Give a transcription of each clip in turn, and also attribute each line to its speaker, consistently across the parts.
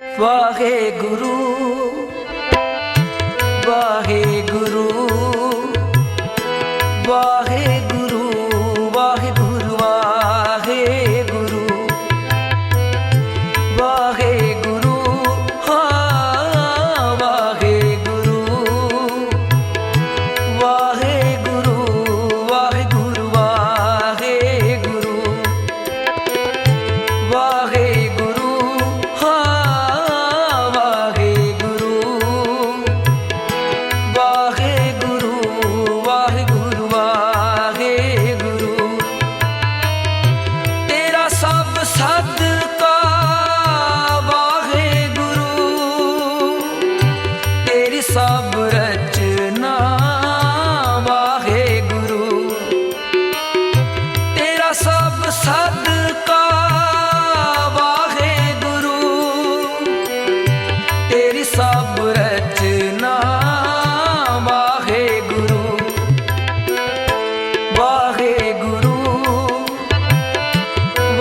Speaker 1: ਵਾਹਿਗੁਰੂ ਵਾਹਿਗੁਰੂ ਵਾਹਿਗੁਰੂ ਵਾਹਿਗੁਰੂ ਵਾਹਿਗੁਰੂ ਵਾਹਿਗੁਰੂ ਹਾਂ ਵਾਹਿਗੁਰੂ ਵਾਹਿਗੁਰੂ ਵਾਹਿਗੁਰੂ ਵਾਹਿਗੁਰੂ ਵਾਹਿਗੁਰੂ ਹਾਂ ਵਾਹਿਗੁਰੂ ਵਾਹਿਗੁਰੂ ਵਾਹਿਗੁਰੂ ਵਾਹਿਗੁਰੂ ਤੇਰਾ ਸਭ ਸਦਕਾ ਵਾਹਿਗੁਰੂ ਤੇਰੀ ਸਭ ਰਚਨਾ ਵਾਹਿਗੁਰੂ ਤੇਰਾ ਸਭ ਸਦਕਾ ਵਾਹਿਗੁਰੂ ਤੇਰੀ ਸਭ ਰਚਨਾ ਵਾਹਿਗੁਰੂ ਵਾਹਿਗੁਰੂ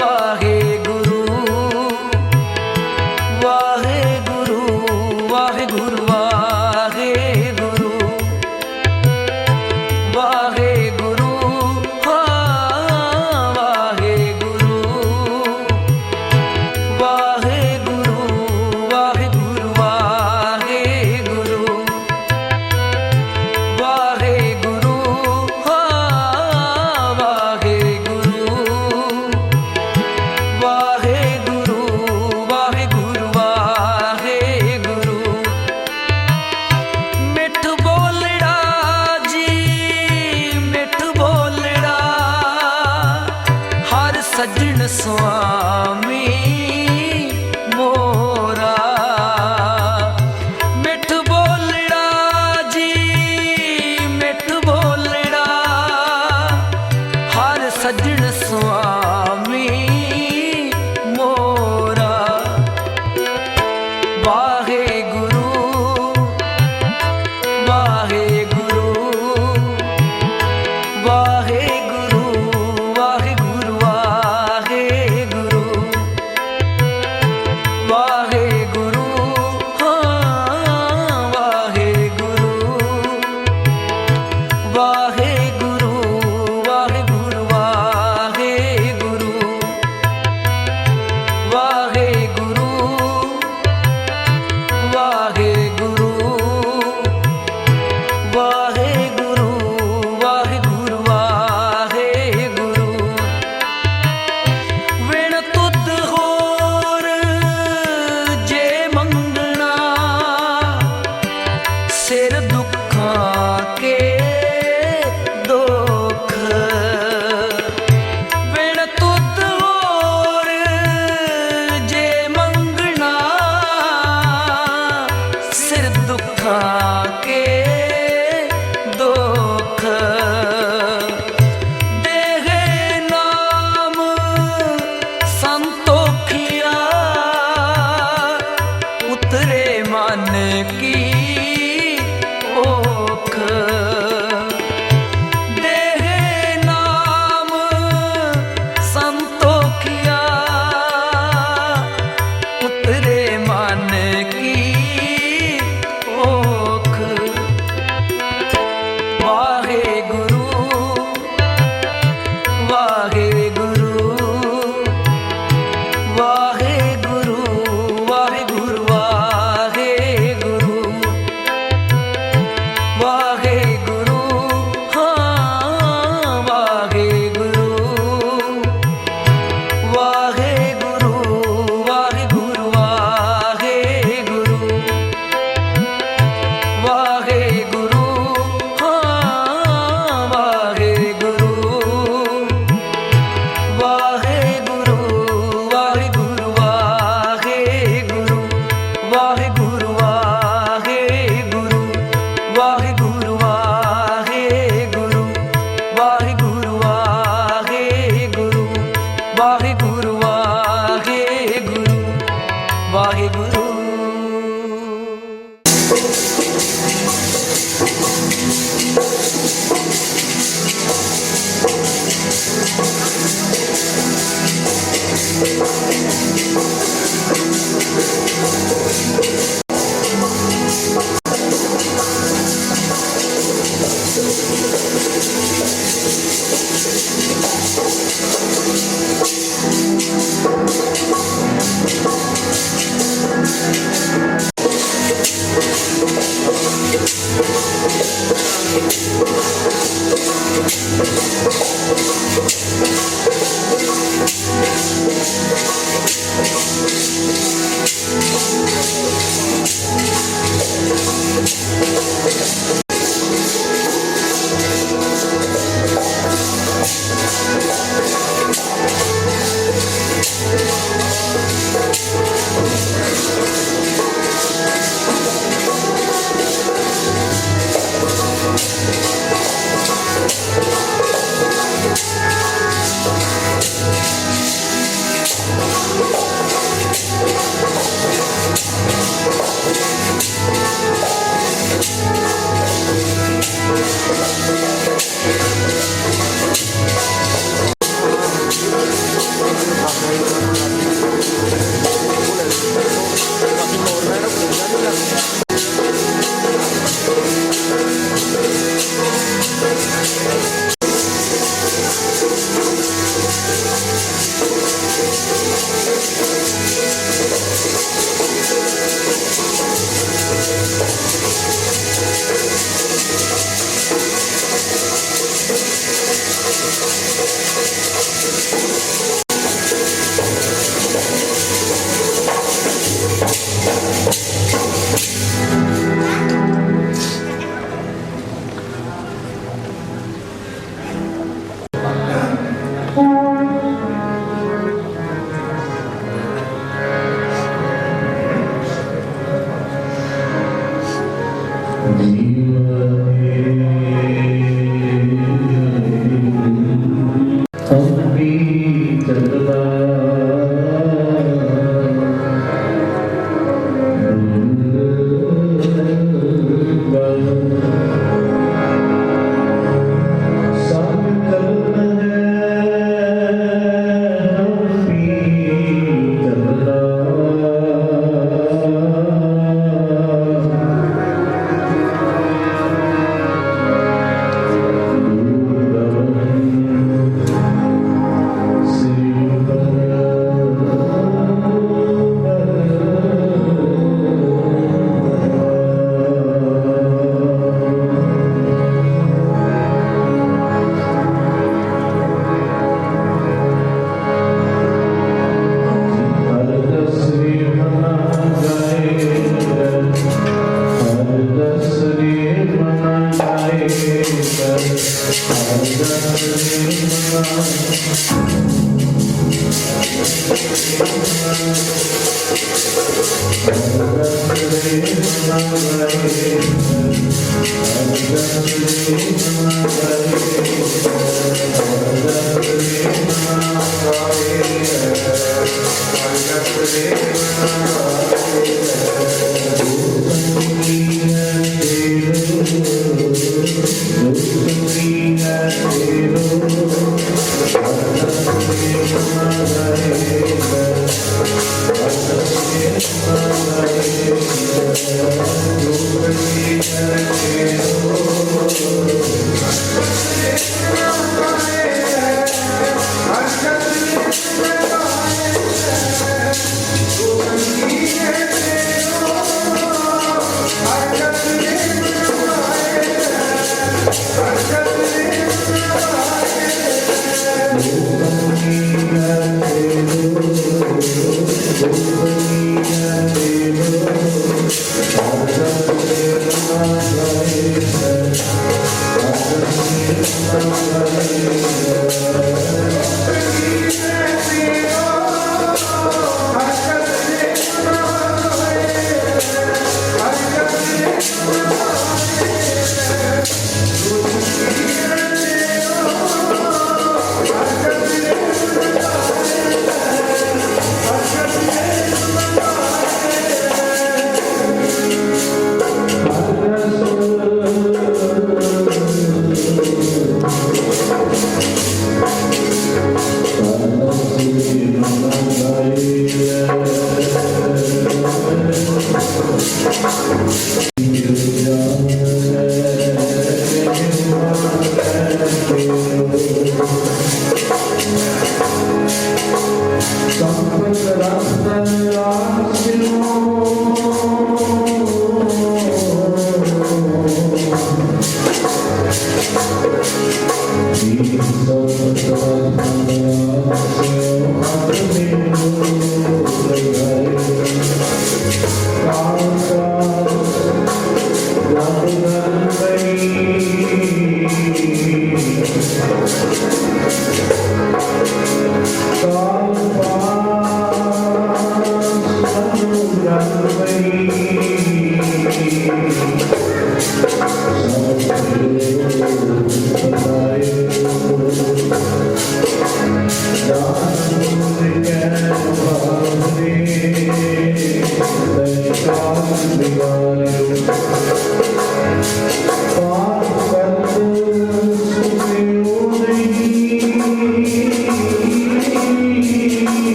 Speaker 1: ਵਾਹਿਗੁਰੂ ਵਾਹਿਗੁਰੂ ਵਾਹਿਗੁਰੂ ਵਾਹਿਗੁਰੂ ਵਾਹਿਗੁਰੂ ਹਾਂ ਵਾਹਿਗੁਰੂ ਵਾਹਿਗੁਰੂ ਵਾਹਿਗੁਰੂ ਵਾਹਿਗੁਰੂ ਵਾਹਿਗੁਰੂ ਹਾਂ ਵਾਹਿਗੁਰੂ ਵਾਹਿਗੁਰੂ ਵਾਹਿਗੁਰੂ ਵਾਹਿਗੁਰੂ ਮਿੱਠ ਬੋਲੜਾ ਜੀ ਮਿੱਠ ਬੋਲੜਾ ਹਰ ਸੱਜਣ ਸੁਆਮੀ ਮੋਰਾ ਮਿੱਠ ਬੋਲੜਾ ਜੀ ਮਿੱਠ ਬੋਲੜਾ ਹਰ ਸੱਜਣ ਸੁਆਮੀ ਮੋਰਾ ਵਾਹਿਗੁਰੂ ਵਾਹਿਗੁਰੂ ਵਾਹਿਗੁਰੂ ਵਾਹਿਗੁਰੂ ਵਾਹਿਗੁਰੂ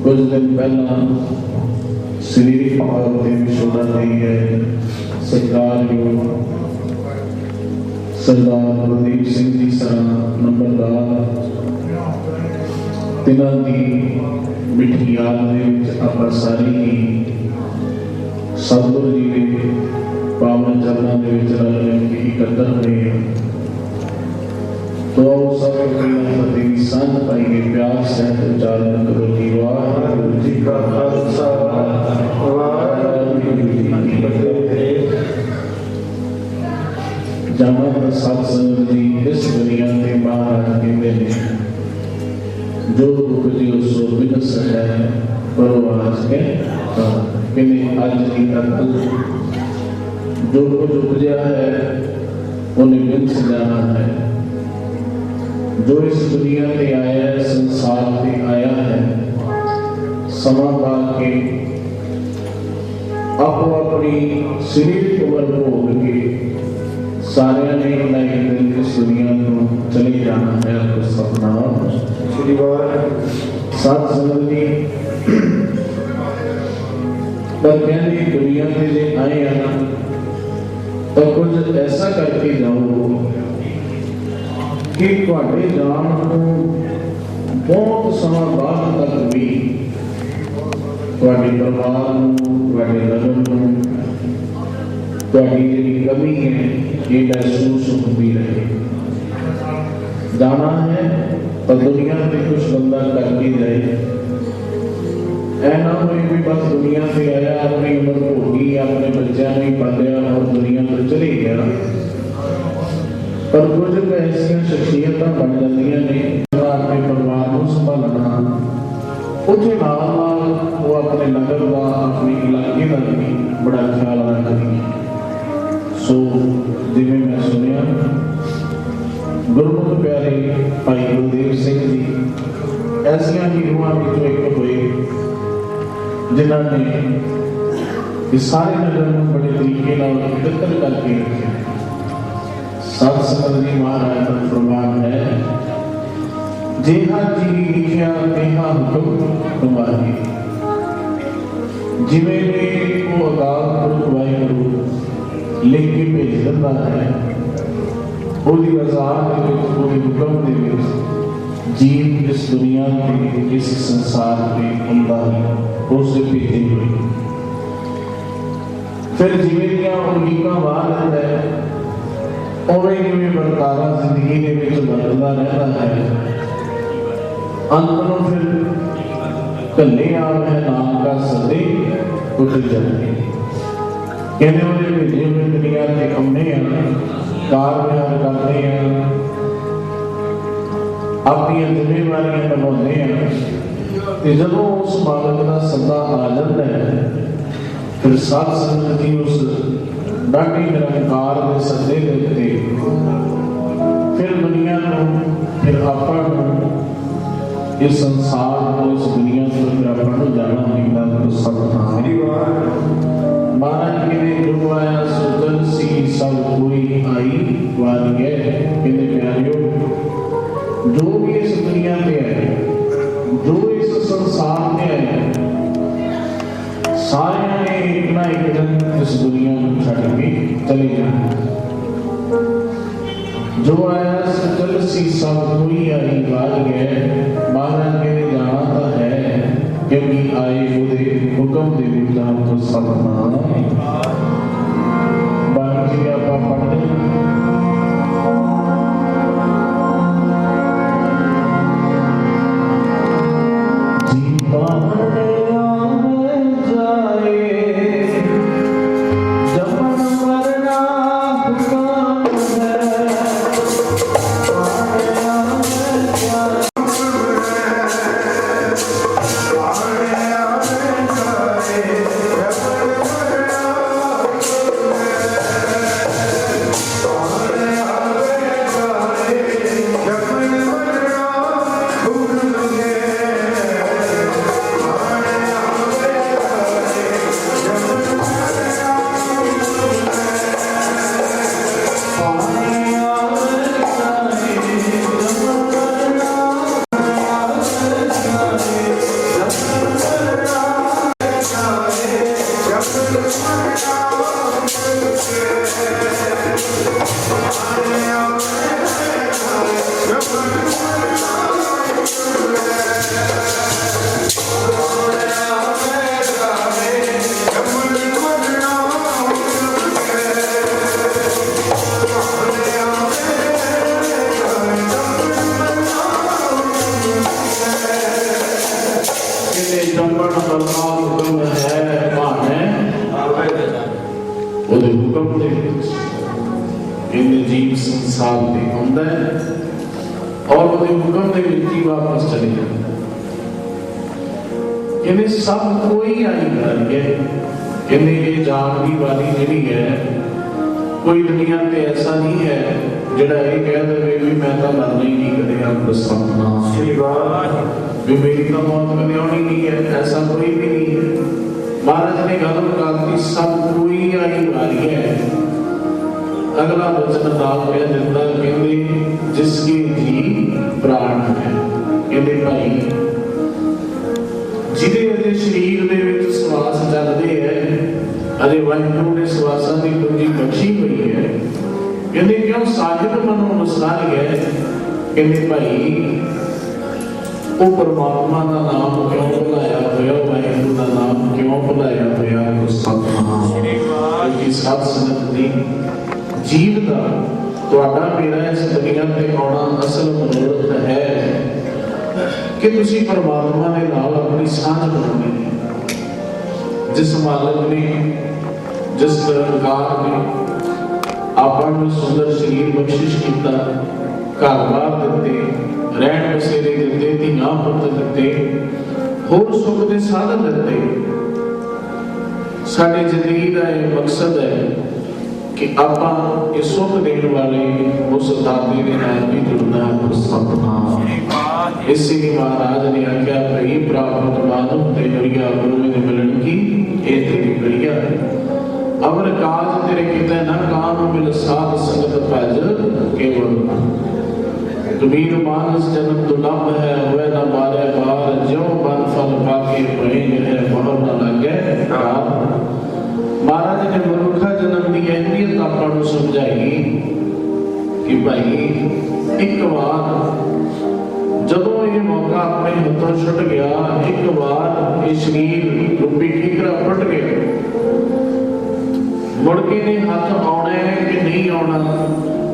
Speaker 2: कुछ दिन पहला सरीरक तौर पर विछोड़ा नहीं है। सरकार सरदार बलदेव सिंह जी सर नंबरदार तिन्हां दी मिठी याद दे विच आपां सारी ही सतगुरु जी के पावन चरणों के विच रल के इकट्ठा हुए हैं। तो सब फतेह की सांझ पाइए, प्यार सहित उच्चारण करो जी वाहिगुरू जी का खालसा वाहिगुरू जी की फतेह। जाना सत्संग जी इस दुनिया के महाराज कहते हैं जो उपजो सो बिनस है परवास के कहने आज की तक जो कुछ उपजा है उन्हें बिनस जाना है। जो इस दुनिया पे आया है, संसार पे आया है, समा पा के आपको अपनी शरीर उम्र भोग के सारे ने एक दिन इस दुनिया को चले जाना है। तो सपना श्री सात संबंधी पर कहने दुनिया में जे आए आना तो कुछ ऐसा करके जाओ कि तुहाडे जान को बहुत समय बाद तक भी तुहाडे परिवार तुहाडे लगन तुहाडी जिहड़ी कमी है ये महसूस होती रहे। जाना है तो दुनिया में कुछ बंदा करके जाए, ऐना होए भी बस दुनिया से आया, अपनी उम्र भोगी, अपने बच्चों ने पालिया और दुनिया तो चले गया। पर कुछ ऐसिया शख्सियत बन जाती ने अपने परिवार को संभालना, उसके नाल वो अपने नगर का अपने इलाके का भी बड़ा ख्याल रखती है। सो जिवें मैं सुनिया गुरमुख प्यारे भाई बलदेव सिंह जी ऐसिया ही रूहां विचों एक होए जिन्होंने इस सारे नगर को बड़े तरीके पवित्र करके रखे। सत्संग जी महाराज का फरमान है, जेहा जी लिखिया तेहा हुक्म तुम्हारी। जिवें ने वो अकाल पुरख वाहिगुरू लिख के भेज दिता है, ओदी रज़ा दे विच ओदे हुक्म दे विच जीव इस दुनिया के इस संसार पे हुंदा है, उससे भेजे हुए। फिर जिवें दियां उम्मीदां वाह लैंदा है उवें जिवें बरतारा जिंदगी दे विच बदलदा रहता है। अंत में फिर कल्ले आवे नाम का सदे उठ जाते कहने वाले भेजे हुए दुनिया के कमने कार व्यवहार करते हैं, अपनी जिम्मेवारियां निभाते हैं। ਤੇ ਜਦੋਂ ਉਸ ਮਾਲਕ ਦਾ ਸੱਦਾ ਆ ਜਾਂਦਾ ਹੈ, ਫਿਰ ਸਾਧ ਸੰਗਤ ਦੀ ਉਸ ਡਾਢੀ ਨਿਰੰਕਾਰ ਦੇ ਸੱਦੇ ਦੇ ਉੱਤੇ ਫਿਰ ਦੁਨੀਆ ਨੂੰ, ਫਿਰ ਆਪਾਂ ਨੂੰ, ਇਸ ਸੰਸਾਰ ਨੂੰ, ਇਸ ਦੁਨੀਆ ਤੋਂ ਫਿਰ ਆਪਾਂ ਨੂੰ ਜਾਣਾ ਪੈਂਦਾ। ਸਤਿਨਾਮ ਮਹਾਰਾਜ ਕਹਿੰਦੇ ਜੋ ਆਇਆ ਸੋ ਜਨ ਸੀ ਸਭ ਕੋਈ ਆਈ ਵਾਰੀਏ। ਕਹਿੰਦੇ ਪਿਆਰਿਓ, ਜੋ ਵੀ ਇਸ ਦੁਨੀਆ ਤੇ ਹੈ, ਜੋ ਇਸ ਸੰਸਾਰ ਤੇ ਹੈ, ਸਾਰਿਆਂ ਨੇ ਇੱਕ ਨਾ ਇੱਕ ਦਿਨ ਇਸ ਦੁਨੀਆ ਨੂੰ ਛੱਡ ਕੇ ਚਲੇ ਜਾਣਾ। जो आया सचल सी सब कोई आई बाज गए। महाराज कहते जाना तो है, क्योंकि आए ਉਹਦੇ ਹੁਕਮ ਦੇ ਵਿੱਚ ਆਪ ਤੋਂ ਸਤਨਾਮ। ਬਾਕੀ ਆਪਾਂ ਪੜ੍ਹਦੇ ਜੀ ਬਾਹਰ ਆਵੇ ਜਾਏ ਜਪਨ ਮਰਨਾ ਹੁਕਮ ਹੈ। ਉਹਦੇ ਹੁਕਮ ਦੇ ਵਿੱਚ ਇਹਨੇ ਜੀਵ ਸੰਸਾਰ ਤੇ ਆਉਂਦਾ ਹੈ ਔਰ ਉਹਦੇ ਹੁਕਮ ਦੇ ਵਿੱਚ ਹੀ ਵਾਪਸ ਚਲੇ ਜਾਂਦਾ। ਇਹਨੇ ਸਭ ਕੋਈ ਆਈ ਕਰਕੇ ਇਹਨੇ ਇਹ ਜਾਣਦੀ ਵਾਲੀ ਜਿਹੜੀ ਹੈ, ਕੋਈ ਦੁਨੀਆ ਤੇ ਐਸਾ ਨਹੀਂ ਹੈ ਜਿਹੜਾ ਇਹ ਕਹਿ ਦੇਵੇ ਵੀ ਮੈਂ ਤਾਂ ਮਰਨਾ ਹੀ ਨਹੀਂ ਕਦੇ ਆਪ ਸਤਨਾਮ ਸ੍ਰੀ ਵਾਹਿਗੁਰੂ ਵੀ ਮੇਰੀ ਤਾਂ ਮੌਤ ਕਦੇ ਆਉਣੀ ਨਹੀਂ ਹੈ, ਐਸਾ ਕੋਈ ਵੀ ਨਹੀਂ ਹੈ। महाराज ने गल करती सब कोई आई वारी है। अगला वचन नाम कह दिता कहते जिसके जी प्राण है। कहते भाई जिहदे अजे शरीर दे विच श्वास चलदे है, अजे वाहिगुरू ने श्वासां दी पूंजी बख्शी हुई है। कहते क्यों साहिब मनो वसार गए। कहते भाई वो परमात्मा का नाम क्यों बुलाया होया, वाहिगुरू का नाम क्यों बुलाया होया। क्योंकि सत संगत दी जीव का तुहाडा मेरा इस दुनिया ते आउणा असल मनोरथ है कि तुसी परमात्मा दे नाल अपनी सांझ बनानी है। जिस मालक ने, जिस निरंकार ने आपां नूं सुंदर शरीर बख्शिश कीता, घर-बार दित्ते, रहन बसेरे दिते, धीआं पुत्त दिते, होर सुख दे साधन दिते। साडी जिंदगी का यह मकसद है कि आपां ये सुख देने वाले उस दाते दे नाल भी जुड़ना है। सतनाम। इसी महाराज ने आख्या भई प्राप्त मानव ते गरिया गुरु दे मिलन की ए तेरी गरिया। अमर काज तेरे किते न काम मिल साध संगत भज केवल। कबीर मानस जन्म दुर्लभ है, हुए न बारे बार, ज्यों बन फल पाके प्रेम है मोहर न लगे कार। महाराज ने मनुखा जन्म की अहमियत आपां नूं समझाई कि भाई एक बार जदों ये मौका अपने हाथों छुट गया, एक बार ये शरीर रूपी ठीकरा फट गया, मुड़ के ने हाथ आउणा है कि नहीं आउणा,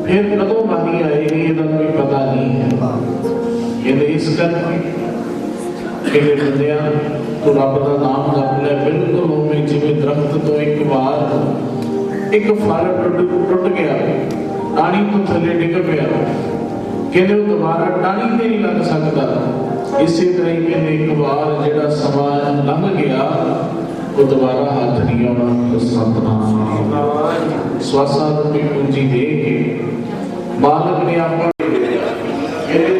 Speaker 2: फिर कदों बारी आएगी ये कोई पता नहीं है। ये इस करके बंदिया तू रब का नाम जप ले, बिल्कुल उवें जिवें दरख्त तो एक बार एक फल टुट गया, टाणी तो थले डिग पिया, कहते दोबारा टाणी ते नहीं लग सकता। इसे तरह ही कहते एक बार जिहड़ा समा लंघ गया वो दोबारा हाथ नहीं आना। तो सतनाम स्वासा रूपी पूंजी दे के मालक ने आपको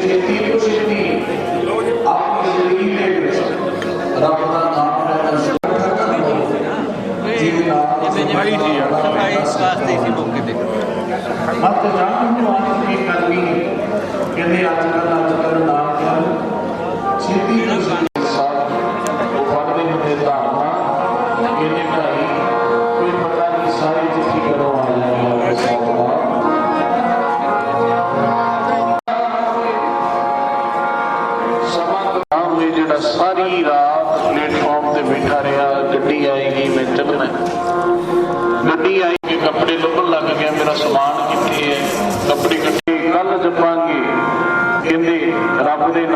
Speaker 2: छेती तो छेती अपनी जिंदगी में रब का नाम लेना मत जान की करनी कहते आजकल नाम छेती सारी रात प्लेटफॉर्म से बैठा रहा। गड्डी आएगी मैं चलना, गड्डी आएगी कपड़े लुभन लग गया मेरा समान कितने है, कपड़े कट्टे कल जपांगे कहते रब दे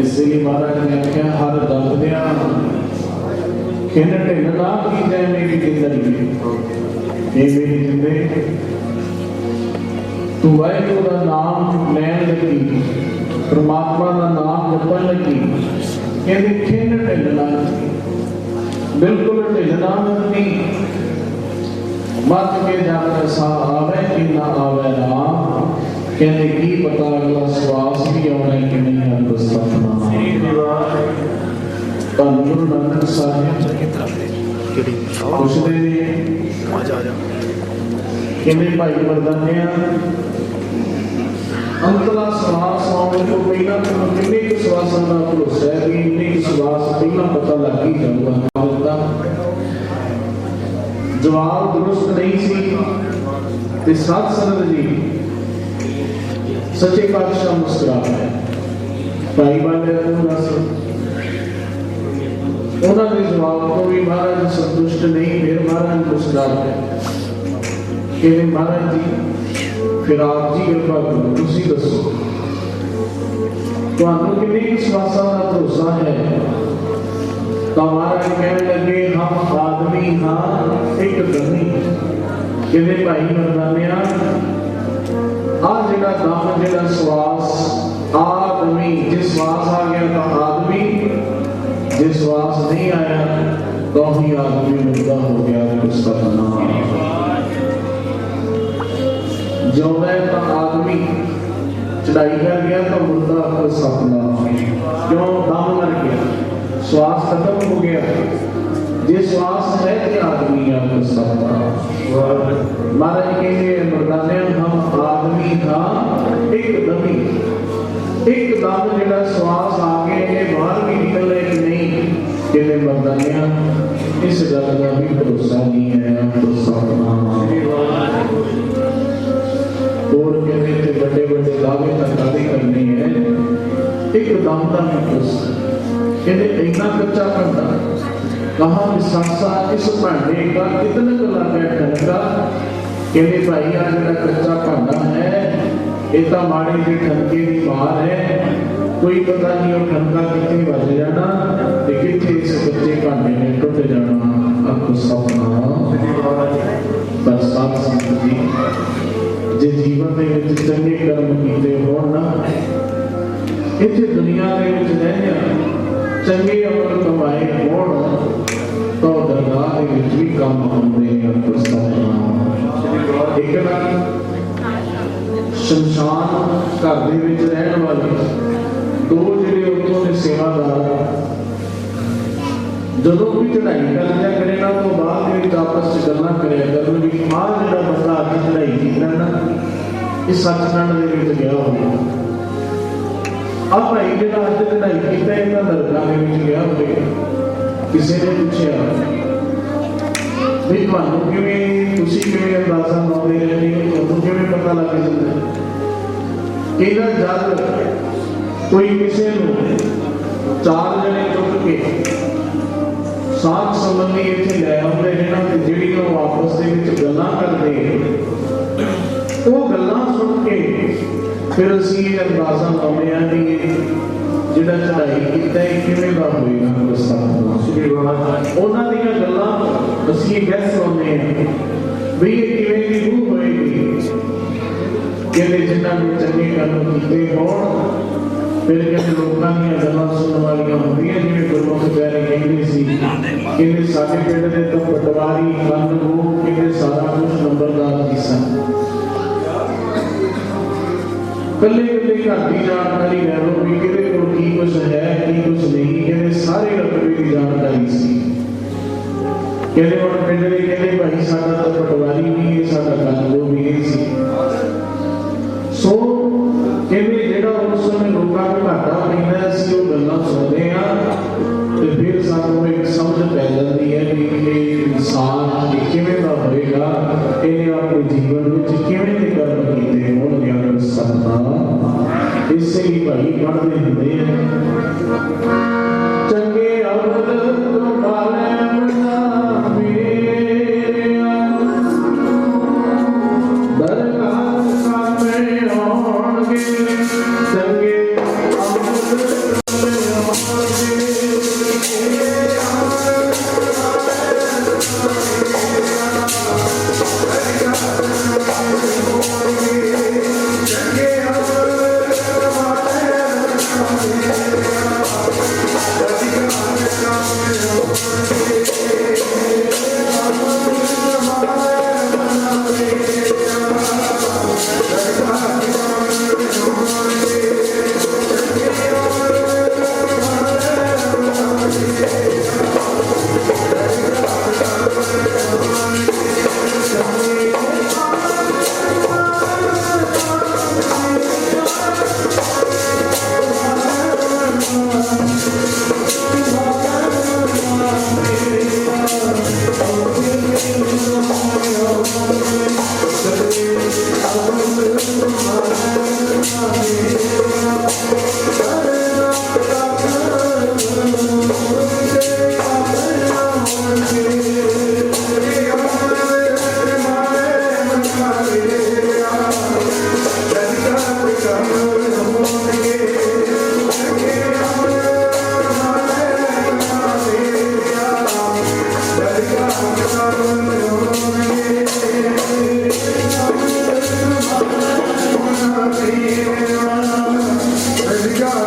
Speaker 2: इसलिए महाराज ने आख्या हर दर्दिया किन ढिल ना की जाए मेरी जिंदगी ये मेरी जिंदगी तू वाहिगुरू का नाम लैन लगी परमात्मा का नाम जपन लगी कहते किन ढिल ना बिल्कुल ढिल ना करनी मत के जाकर सा आवे कि ना आवे ना कहते की पता अगला श्वास भी आना कि नहीं है। तो सतनाम धन गुरु नानक साहिब पुछते कहते भाई मर्दानिया अंतला श्वास आने तो पहला किन्ने श्वासों का भरोसा है कि इन्ने श्वास पहला पता लग ही जाऊगा। जवाब दुरुस्त नहीं सी ते सत संगत जी सच्चे पातशाह मुस्कुरा है भाई वाले दस उन्होंने जवाब को भी महाराज संतुष्ट नहीं फिर महाराज मुस्कुरा है कि महाराज जी फिर आप जी कृपा करो तुसी दसो तुहानू कितने विश्वासा का भरोसा है। तो महाराज कहने लगे हम आदमी हाँ एक गमी कहते भाई मर्दानिया आ जेड़ा दम जेड़ा श्वास आदमी जे श्वास आ गया तो आदमी जे श्वास नहीं आया तो ही आदमी मुर्दा हो गया। उसका नाम जिंदा है तो आदमी चढ़ाई कर गया तो मुर्दा हो सकता क्यों दम मर गया श्वास खत्म हो गया जे श्वास है तो आदमी आ सकता। महाराज कहेंगे मर्दाने हम आदमी था एकदम जिहड़ा श्वास आ गए ये बाहर भी निकल रहे कि नहीं कहते मर्दानिया इस गल का भी भरोसा नहीं है तो सतनाम और कहते बड़े बड़े दावे दावे करने हैं एकदम का भी भरोसा कहते इतना कच्चा भांडा कहा विसासा इस भांडे का कितना गला ठनका कहते भाई आ जरा कच्चा भांडा है ये तो माड़े के ठनके की मार है कोई पता नहीं वो ठनका कितने बज जाना ते कितने इस कच्चे भांडे ने टुट जाना आपको सपना बरसात संत जी जे जीवन के विच चंगे कर्म कीते होण ना इत्थे दुनिया के विच रहंदे चंगे अमल कमाए होण तो दरगाह के विच भी काम आउंदे हैं आपको सपना एक ना शमशान घर दे विच रहण वाले दो जिहड़े उत्थों दे सेवादार जदों भी चढ़ाई करदे करे ना तो बाद दे विच आपस च गल्लां करिया करन भी आ जिहड़ा बंदा अगे चढ़ाई कीता ना इह सचखंड दे विच गया होवे आ भाई जिहड़ा अज चढ़ाई कीता इन्हां दरगाह दे विच गया होवे किसी ने पूछया भी तुहानूं किवें तुसीं किवें अंदाज़ा लाउंदे रहंदे हो तुहानूं किवें पता लग जांदा कहना जद कोई किसी चार जने चुक के साथ संबंधी इत्थे लै आउंदे ने ना ते जिहड़ियां ओह आपस दे विच गल्लां करदे ओह गल्लां सुन के फिर असीं इह अंदाज़ा लाउने आ कि जिहड़ा चढ़ाई कीता है किवें दा होएगा उन्हां दीयां गल्लां असीं गैस लाउने आ भी इह किवें दी रूह होएगी कहते जिन्होंने ने चंगे कर्म कीते होण फिर कहते लोगों दी गल्लां सुनने वालियां होंदियां जिवें गुरमुख प्यारे कहंदे सी कहते साडे पिंड दे तो पटवारी कंन रूह कहते सारा कुछ नंबरदार ही सन कल्ले कल्ले घर की जानकारी लै लो भी किहदे कोल की कुछ है की कुछ नहीं कहते सारे रकबे की जानकारी सी कहते हुण पिंड दे कहते भाई साडा तो पटवारी भी है साडा कंन रूह भी है सी सो कहते जेड़ा उस समय लोगों को घाटा पैंदा सी वो गल्लां सुनदे आ ते फिर सानूं एक समझ पै जाती है कि इंसान किवें दा होएगा इहने अपने जीवन विच किवें दे कर्म कीते होणगे अगर सपना इससे ही भाई पढ़दे हुंदे आ चंगे अमल तुम्हारे
Speaker 3: Praise God.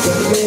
Speaker 2: सके